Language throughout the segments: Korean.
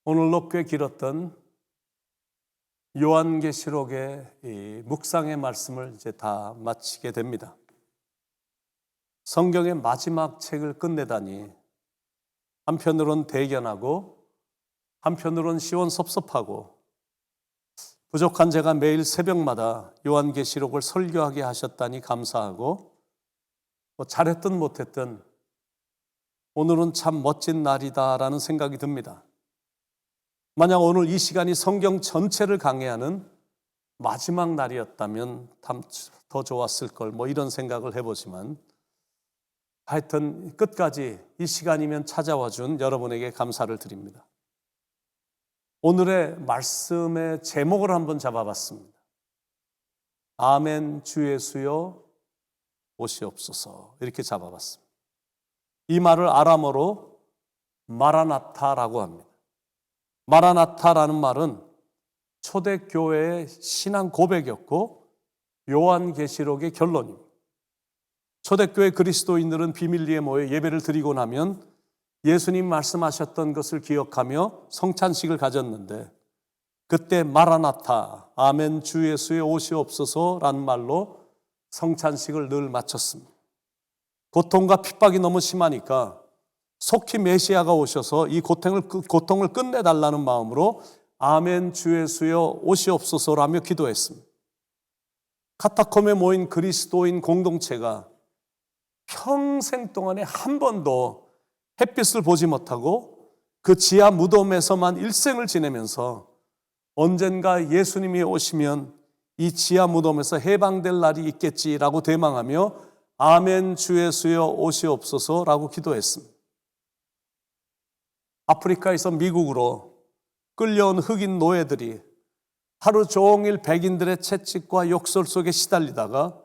오늘로 꽤 길었던 요한계시록의 이 묵상의 말씀을 이제 다 마치게 됩니다. 성경의 마지막 책을 끝내다니 한편으론 대견하고 한편으론 시원섭섭하고 부족한 제가 매일 새벽마다 요한계시록을 설교하게 하셨다니 감사하고 잘했든 못했든 오늘은 참 멋진 날이다라는 생각이 듭니다. 만약 오늘 이 시간이 성경 전체를 강해하는 마지막 날이었다면 더 좋았을 걸 이런 생각을 해보지만 하여튼 끝까지 이 시간이면 찾아와 준 여러분에게 감사를 드립니다. 오늘의 말씀의 제목을 한번 잡아봤습니다. 아멘 주 예수여 오시옵소서, 이렇게 잡아봤습니다. 이 말을 아람어로 마라나타라고 합니다. 마라나타라는 말은 초대교회의 신앙 고백이었고 요한계시록의 결론입니다. 초대교회 그리스도인들은 비밀리에 모여 예배를 드리고 나면 예수님 말씀하셨던 것을 기억하며 성찬식을 가졌는데, 그때 마라나타, 아멘 주 예수의 오시옵소서라는 말로 성찬식을 늘 마쳤습니다. 고통과 핍박이 너무 심하니까 속히 메시아가 오셔서 이 고통을 끝내달라는 마음으로 아멘 주 예수여 오시옵소서라며 기도했습니다. 카타콤에 모인 그리스도인 공동체가 평생 동안에 한 번도 햇빛을 보지 못하고 그 지하 무덤에서만 일생을 지내면서 언젠가 예수님이 오시면 이 지하 무덤에서 해방될 날이 있겠지라고 대망하며 아멘 주 예수여 오시옵소서라고 기도했습니다. 아프리카에서 미국으로 끌려온 흑인 노예들이 하루 종일 백인들의 채찍과 욕설 속에 시달리다가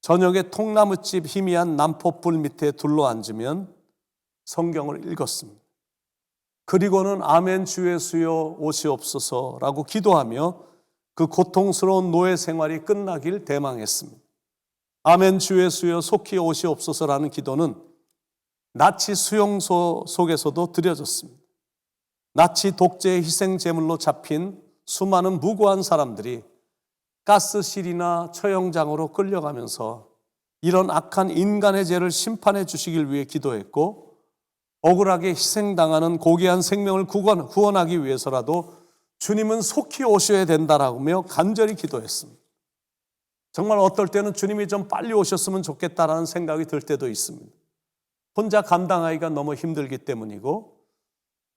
저녁에 통나무집 희미한 남포불 밑에 둘러앉으면 성경을 읽었습니다. 그리고는 아멘 주 예수여 오시옵소서라고 기도하며 그 고통스러운 노예 생활이 끝나길 대망했습니다. 아멘 주 예수여 속히 오시옵소서라는 기도는 나치 수용소 속에서도 드려졌습니다. 나치 독재의 희생제물로 잡힌 수많은 무고한 사람들이 가스실이나 처형장으로 끌려가면서 이런 악한 인간의 죄를 심판해 주시길 위해 기도했고, 억울하게 희생당하는 고귀한 생명을 구원하기 위해서라도 주님은 속히 오셔야 된다라며 간절히 기도했습니다. 정말 어떨 때는 주님이 좀 빨리 오셨으면 좋겠다라는 생각이 들 때도 있습니다. 혼자 감당하기가 너무 힘들기 때문이고,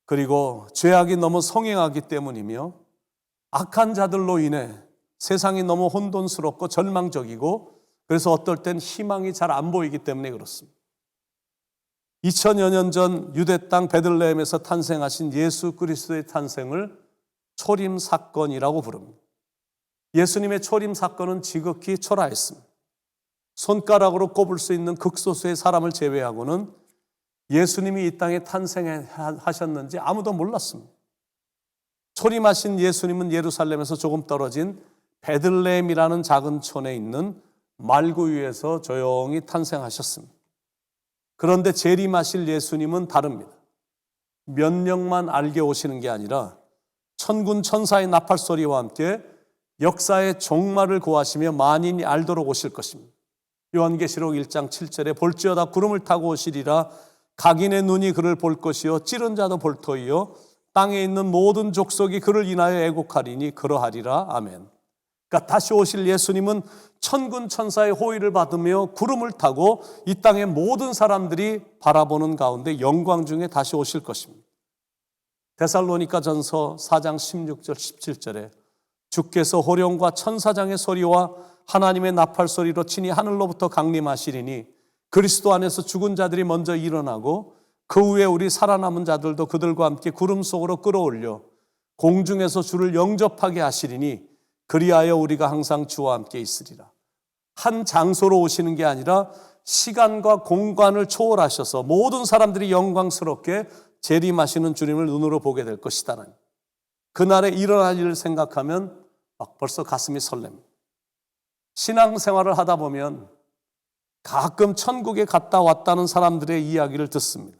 그리고 죄악이 너무 성행하기 때문이며, 악한 자들로 인해 세상이 너무 혼돈스럽고 절망적이고, 그래서 어떨 땐 희망이 잘 안 보이기 때문에 그렇습니다. 2000여 년 전 유대 땅 베들레헴에서 탄생하신 예수 그리스도의 탄생을 초림 사건이라고 부릅니다. 예수님의 초림 사건은 지극히 초라했습니다. 손가락으로 꼽을 수 있는 극소수의 사람을 제외하고는 예수님이 이 땅에 탄생하셨는지 아무도 몰랐습니다. 초림하신 예수님은 예루살렘에서 조금 떨어진 베들레헴이라는 작은 촌에 있는 말구 위에서 조용히 탄생하셨습니다. 그런데 재림하실 예수님은 다릅니다. 면령만 알게 오시는 게 아니라 천군 천사의 나팔 소리와 함께 역사의 종말을 고하시며 만인이 알도록 오실 것입니다. 요한계시록 1장 7절에 볼지어다 구름을 타고 오시리라, 각인의 눈이 그를 볼 것이요 찌른 자도 볼 터이요 땅에 있는 모든 족속이 그를 인하여 애곡하리니 그러하리라. 아멘. 그러니까 다시 오실 예수님은 천군 천사의 호의를 받으며 구름을 타고 이 땅의 모든 사람들이 바라보는 가운데 영광 중에 다시 오실 것입니다. 데살로니가 전서 4장 16절 17절에 주께서 호령과 천사장의 소리와 하나님의 나팔 소리로 친히 하늘로부터 강림하시리니 그리스도 안에서 죽은 자들이 먼저 일어나고 그 후에 우리 살아남은 자들도 그들과 함께 구름 속으로 끌어올려 공중에서 주를 영접하게 하시리니 그리하여 우리가 항상 주와 함께 있으리라. 한 장소로 오시는 게 아니라 시간과 공간을 초월하셔서 모든 사람들이 영광스럽게 재림하시는 주님을 눈으로 보게 될 것이다. 그날에 일어날 일을 생각하면 벌써 가슴이 설렙니다. 신앙생활을 하다 보면 가끔 천국에 갔다 왔다는 사람들의 이야기를 듣습니다.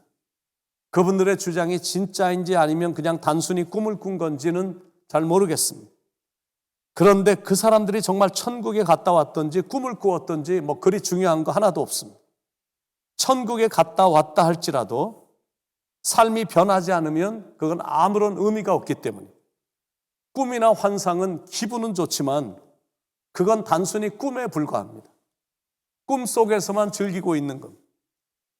그분들의 주장이 진짜인지 아니면 그냥 단순히 꿈을 꾼 건지는 잘 모르겠습니다. 그런데 그 사람들이 정말 천국에 갔다 왔던지 꿈을 꾸었던지 뭐 그리 중요한 거 하나도 없습니다. 천국에 갔다 왔다 할지라도 삶이 변하지 않으면 그건 아무런 의미가 없기 때문에, 꿈이나 환상은 기분은 좋지만 그건 단순히 꿈에 불과합니다. 꿈 속에서만 즐기고 있는 겁니다.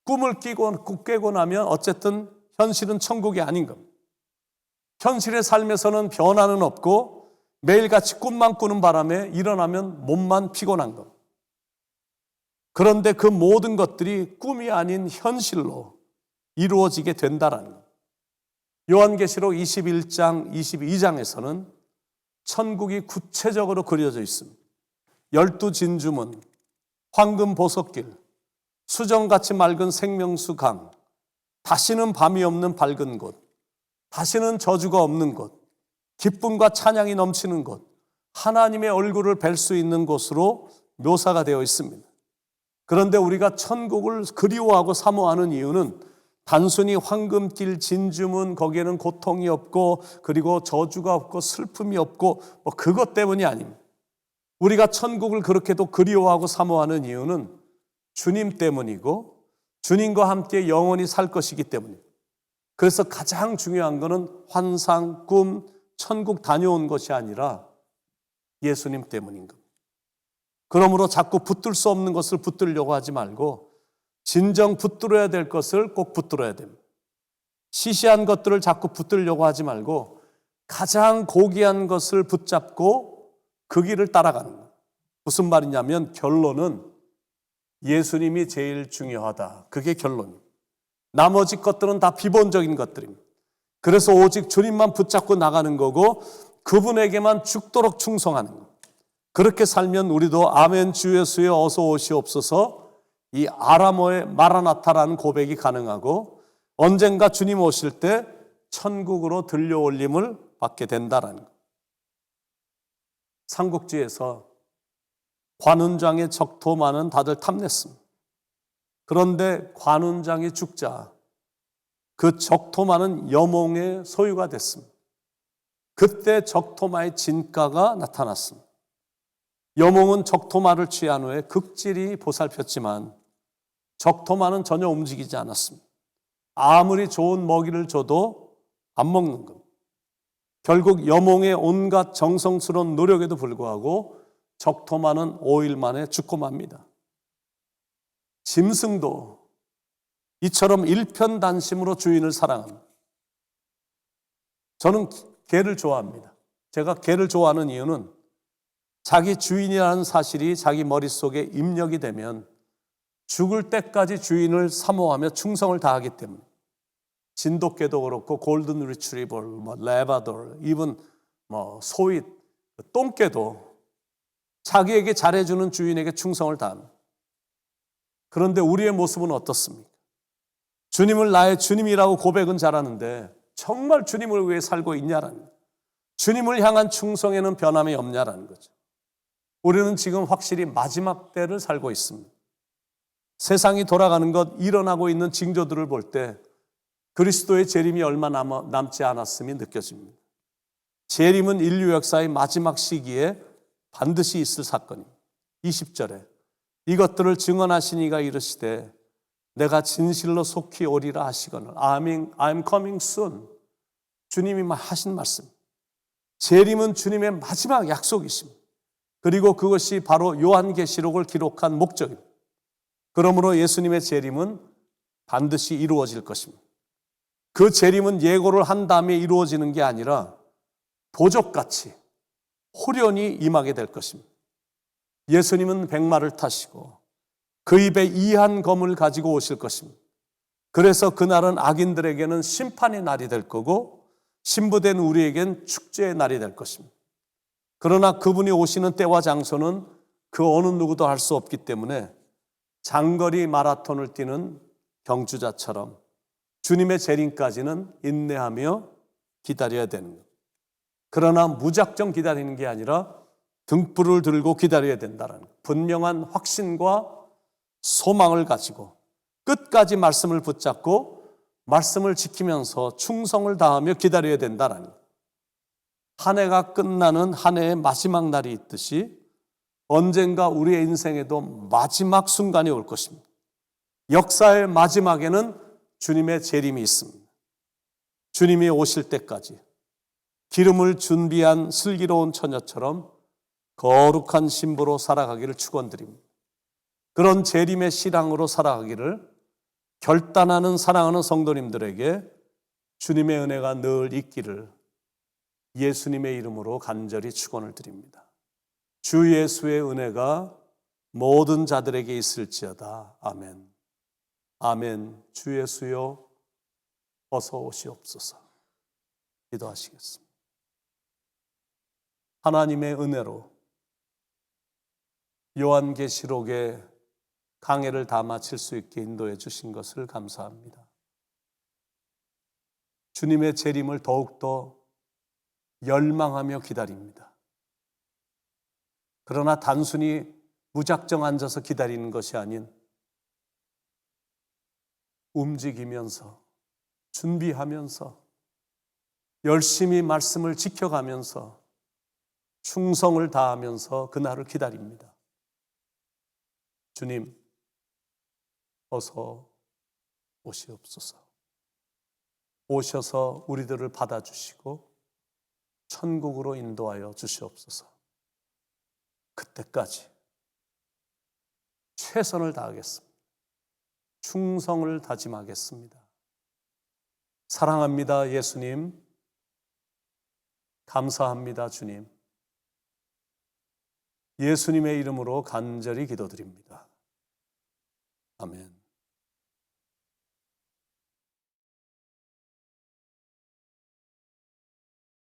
꿈을 깨고 나면 어쨌든 현실은 천국이 아닌 겁니다. 현실의 삶에서는 변화는 없고 매일같이 꿈만 꾸는 바람에 일어나면 몸만 피곤한 겁니다. 그런데 그 모든 것들이 꿈이 아닌 현실로 이루어지게 된다라는 것. 요한계시록 21장, 22장에서는 천국이 구체적으로 그려져 있습니다. 12진주문, 황금 보석길, 수정같이 맑은 생명수 강, 다시는 밤이 없는 밝은 곳, 다시는 저주가 없는 곳, 기쁨과 찬양이 넘치는 곳, 하나님의 얼굴을 뵐 수 있는 곳으로 묘사가 되어 있습니다. 그런데 우리가 천국을 그리워하고 사모하는 이유는 단순히 황금길, 진주문, 거기에는 고통이 없고 그리고 저주가 없고 슬픔이 없고 뭐 그것 때문이 아닙니다. 우리가 천국을 그렇게도 그리워하고 사모하는 이유는 주님 때문이고 주님과 함께 영원히 살 것이기 때문입니다. 그래서 가장 중요한 것은 환상, 꿈, 천국 다녀온 것이 아니라 예수님 때문인 겁니다. 그러므로 자꾸 붙들 수 없는 것을 붙들려고 하지 말고 진정 붙들어야 될 것을 꼭 붙들어야 됩니다. 시시한 것들을 자꾸 붙들려고 하지 말고 가장 고귀한 것을 붙잡고 그 길을 따라가는 거예요. 무슨 말이냐면 결론은 예수님이 제일 중요하다. 그게 결론입니다. 나머지 것들은 다 비본적인 것들입니다. 그래서 오직 주님만 붙잡고 나가는 거고 그분에게만 죽도록 충성하는 거예요. 그렇게 살면 우리도 아멘 주 예수여 어서 오시옵소서, 이 아람어의 마라나타라는 고백이 가능하고 언젠가 주님 오실 때 천국으로 들려올림을 받게 된다라는 것. 삼국지에서 관운장의 적토마는 다들 탐냈습니다. 그런데 관운장이 죽자 그 적토마는 여몽의 소유가 됐습니다. 그때 적토마의 진가가 나타났습니다. 여몽은 적토마를 취한 후에 극진히 보살폈지만 적토마는 전혀 움직이지 않았습니다. 아무리 좋은 먹이를 줘도 안 먹는 겁니다. 결국 여몽의 온갖 정성스러운 노력에도 불구하고 적토마는 5일 만에 죽고 맙니다. 짐승도 이처럼 일편단심으로 주인을 사랑합니다. 저는 개를 좋아합니다. 제가 개를 좋아하는 이유는 자기 주인이라는 사실이 자기 머릿속에 입력이 되면 죽을 때까지 주인을 사모하며 충성을 다하기 때문에, 진돗개도 그렇고 골든 리트리버, 레바돌, 이븐 소윗, 똥개도 자기에게 잘해주는 주인에게 충성을 다합니다. 그런데 우리의 모습은 어떻습니까? 주님을 나의 주님이라고 고백은 잘하는데 정말 주님을 위해 살고 있냐라는 거예요. 주님을 향한 충성에는 변함이 없냐라는 거죠. 우리는 지금 확실히 마지막 때를 살고 있습니다. 세상이 돌아가는 것, 일어나고 있는 징조들을 볼 때 그리스도의 재림이 얼마 남지 않았음이 느껴집니다. 재림은 인류 역사의 마지막 시기에 반드시 있을 사건입니다. 20절에 이것들을 증언하시니가 이르시되 내가 진실로 속히 오리라 하시거늘. I'm coming soon. 주님이 하신 말씀. 재림은 주님의 마지막 약속이십니다. 그리고 그것이 바로 요한계시록을 기록한 목적입니다. 그러므로 예수님의 재림은 반드시 이루어질 것입니다. 그 재림은 예고를 한 다음에 이루어지는 게 아니라 도적같이 호련히 임하게 될 것입니다. 예수님은 백마를 타시고 그 입에 이한 검을 가지고 오실 것입니다. 그래서 그날은 악인들에게는 심판의 날이 될 거고 신부된 우리에겐 축제의 날이 될 것입니다. 그러나 그분이 오시는 때와 장소는 그 어느 누구도 알 수 없기 때문에 장거리 마라톤을 뛰는 경주자처럼 주님의 재림까지는 인내하며 기다려야 되는 것. 그러나 무작정 기다리는 게 아니라 등불을 들고 기다려야 된다는 분명한 확신과 소망을 가지고 끝까지 말씀을 붙잡고 말씀을 지키면서 충성을 다하며 기다려야 된다라니. 한 해가 끝나는 한 해의 마지막 날이 있듯이 언젠가 우리의 인생에도 마지막 순간이 올 것입니다. 역사의 마지막에는 주님의 재림이 있습니다. 주님이 오실 때까지 기름을 준비한 슬기로운 처녀처럼 거룩한 신부로 살아가기를 축원드립니다. 그런 재림의 신앙으로 살아가기를 결단하는 사랑하는 성도님들에게 주님의 은혜가 늘 있기를 예수님의 이름으로 간절히 축원을 드립니다. 주 예수의 은혜가 모든 자들에게 있을지어다. 아멘. 아멘. 주 예수여 어서 오시옵소서. 기도하시겠습니다. 하나님의 은혜로 요한계시록의 강해를 다 마칠 수 있게 인도해 주신 것을 감사합니다. 주님의 재림을 더욱더 열망하며 기다립니다. 그러나 단순히 무작정 앉아서 기다리는 것이 아닌 움직이면서 준비하면서 열심히 말씀을 지켜가면서 충성을 다하면서 그날을 기다립니다. 주님, 어서 오시옵소서. 오셔서 우리들을 받아주시고 천국으로 인도하여 주시옵소서. 그때까지 최선을 다하겠습니다. 충성을 다짐하겠습니다. 사랑합니다, 예수님. 감사합니다, 주님. 예수님의 이름으로 간절히 기도드립니다. 아멘.